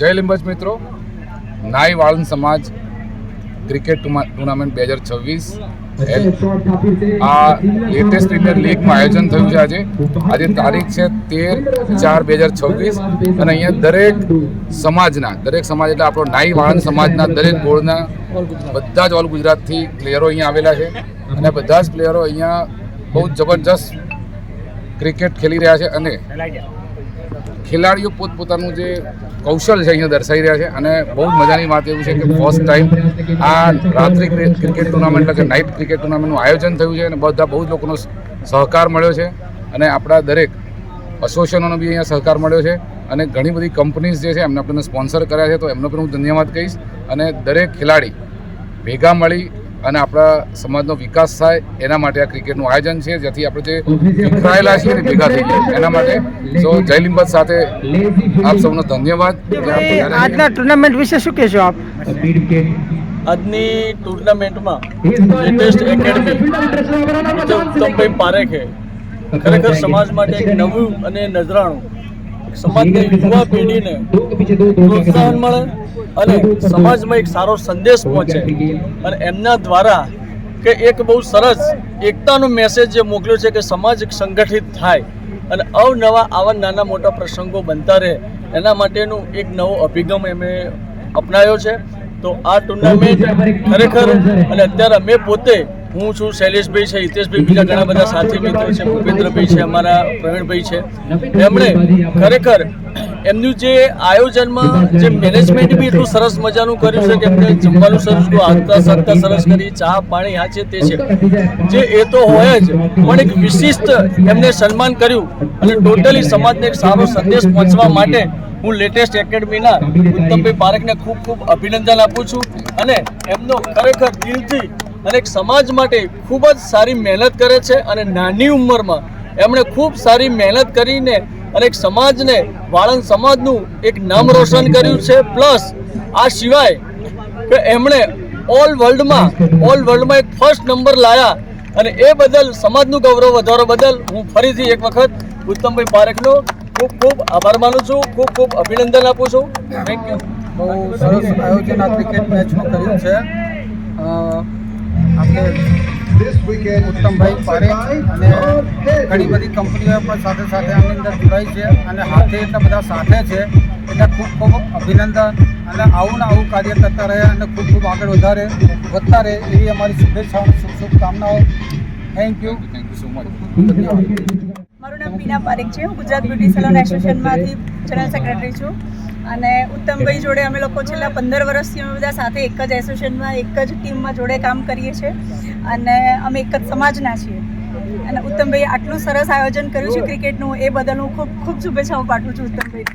જય લીંબચ મિત્રો, નાઈ વાળંદ સમાજ ક્રિકેટ ટુર્નામેન્ટ 2026 આ લેટેસ્ટ પ્રીમિયર લીગમાં આયોજન થયું છે. આજે તારીખ છે 13/4/2026 અને અહીંયા દરેક સમાજ એટલે આપણો નાઈ વાળંદ સમાજના દરેક ગોળના બધા જ ઓલ ગુજરાતથી પ્લેયરો અહીંયા આવેલા છે અને બધા જ પ્લેયરો અહીંયા બહુ જબરજસ્ત ક્રિકેટ ખેલી રહ્યા છે અને ખેલાડીઓ પોતપોતાનું જે કૌશલ છે અહીંયા દર્શાવી રહ્યા છે. અને બહુ જ મજાની વાત એવું છે કે ફર્સ્ટ ટાઈમ આ રાત્રિ ક્રિકેટ ટુર્નામેન્ટ એટલે કે નાઇટ ક્રિકેટ ટુર્નામેન્ટનું આયોજન થયું છે અને બહુ જ લોકોનો સહકાર મળ્યો છે અને આપણા દરેક એસોસિએશનોનો બી અહીંયા સહકાર મળ્યો છે અને ઘણી બધી કંપનીઝ જે છે એમને આપણને સ્પોન્સર કર્યા છે, તો એમનો પણ હું ધન્યવાદ કહીશ. અને દરેક ખેલાડી ભેગા મળી અને આપણા સમાજનો વિકાસ થાય એના માટે આ ક્રિકેટનું આયોજન છે, જેથી આપણે જે વિખરાયેલા છીએ ને ભેગા થઈ જાય એના માટે. સો જય લીંબચ સાથે આપ સૌનો ધન્યવાદ. આજના ટુર્નામેન્ટ વિશે શું કહેશો આપ? આજની ટુર્નામેન્ટમાં લેટેસ્ટ એકેડમી ઉત્તમભાઈ પારેખે ખરેખર સમાજ માટે એક નવું અને નજરાણું સમાજની યુવા પેઢીને પ્રોત્સાહન મળે અને સમાજમાં એક સારો સંદેશ પહોંચે અને એમના દ્વારા કે એક બહુ સરસ એકતાનો મેસેજ જે મોકલ્યો છે કે સમાજ સંગઠિત થાય અને અવનવા આવા નાના મોટા પ્રસંગો બનતા રહે એના માટેનું એક નવો અભિગમ એમણે અપનાવ્યો છે. તો આ ટુર્નામેન્ટ ખરેખર અને અત્યારે અમે પોતે હું છું, શૈલેષભાઈ છે, હિતેશભાઈ, બીજા ઘણા બધા સાથી મિત્રો છે, ભૂપેન્દ્રભાઈ છે, અમારા પ્રવીણભાઈ છે, એમણે ખરેખર એમનું જે આયોજનમાં જે મેનેજમેન્ટ બી એટલું સરસ મજાનું કર્યું છે કે એમને જમવાનું સરસ આગતા સાગતા સરસ કરી, ચા પાણી આ છે તે છે જે એ તો હોય જ, પણ એક વિશિષ્ટ એમને સન્માન કર્યું અને ટોટલી સમાજને એક સારો સંદેશ પહોંચવા માટે હું લેટેસ્ટ એકેડમીના ઉત્તમભાઈ પારેખને ખૂબ ખૂબ અભિનંદન આપું છું અને એમનો ખરેખર દિલથી અને એક સમાજ માટે ખૂબ જ સારી મહેનત કરે છે અને નાની ઉંમરમાં એમણે ખૂબ સારી મહેનત કરીને અને એક સમાજને વાળંદ સમાજનું એક નામ રોશન કર્યું છે. પ્લસ આ સિવાય કે એમણે ઓલ વર્લ્ડમાં એક ફર્સ્ટ નંબર લાયા અને એ બદલ સમાજનું ગૌરવ વધારવા બદલ હું ફરીથી એક વખત ઉત્તમભાઈ પારેખનો ખૂબ ખૂબ આભાર માનું છું, ખૂબ ખૂબ અભિનંદન આપું છું. Thank you. બહુ સરસ આયોજન આ ક્રિકેટ મેચનું કર્યું છે. આપણે ઉત્તમભાઈ પારેખ અને ઘણી બધી કંપનીઓ પણ સાથે આની અંદર જોડાઈ છે અને હાથે એટલા બધા સાથે છે એટલે ખૂબ ખૂબ અભિનંદન અને આવું ને આવું કાર્ય કરતા રહે અને ખૂબ આગળ વધતા રહે એવી અમારી શુભેચ્છાઓ, શુભકામનાઓ. Thank you so much. મારું નામ બીના પારેખ છે. હું ગુજરાત બ્યુટી સલોન એસોસિએશનમાંથી જનરલ સેક્રેટરી છું અને ઉત્તમભાઈ જોડે અમે લોકો છેલ્લા 15 વર્ષથી અમે બધા સાથે એક જ એસોસિએશનમાં એક જ ટીમમાં જોડે કામ કરીએ છીએ અને અમે એક જ સમાજના છીએ અને ઉત્તમભાઈએ આટલું સરસ આયોજન કર્યું છે ક્રિકેટનું એ બદલ હું ખૂબ શુભેચ્છાઓ પાઠવું છું ઉત્તમભાઈ.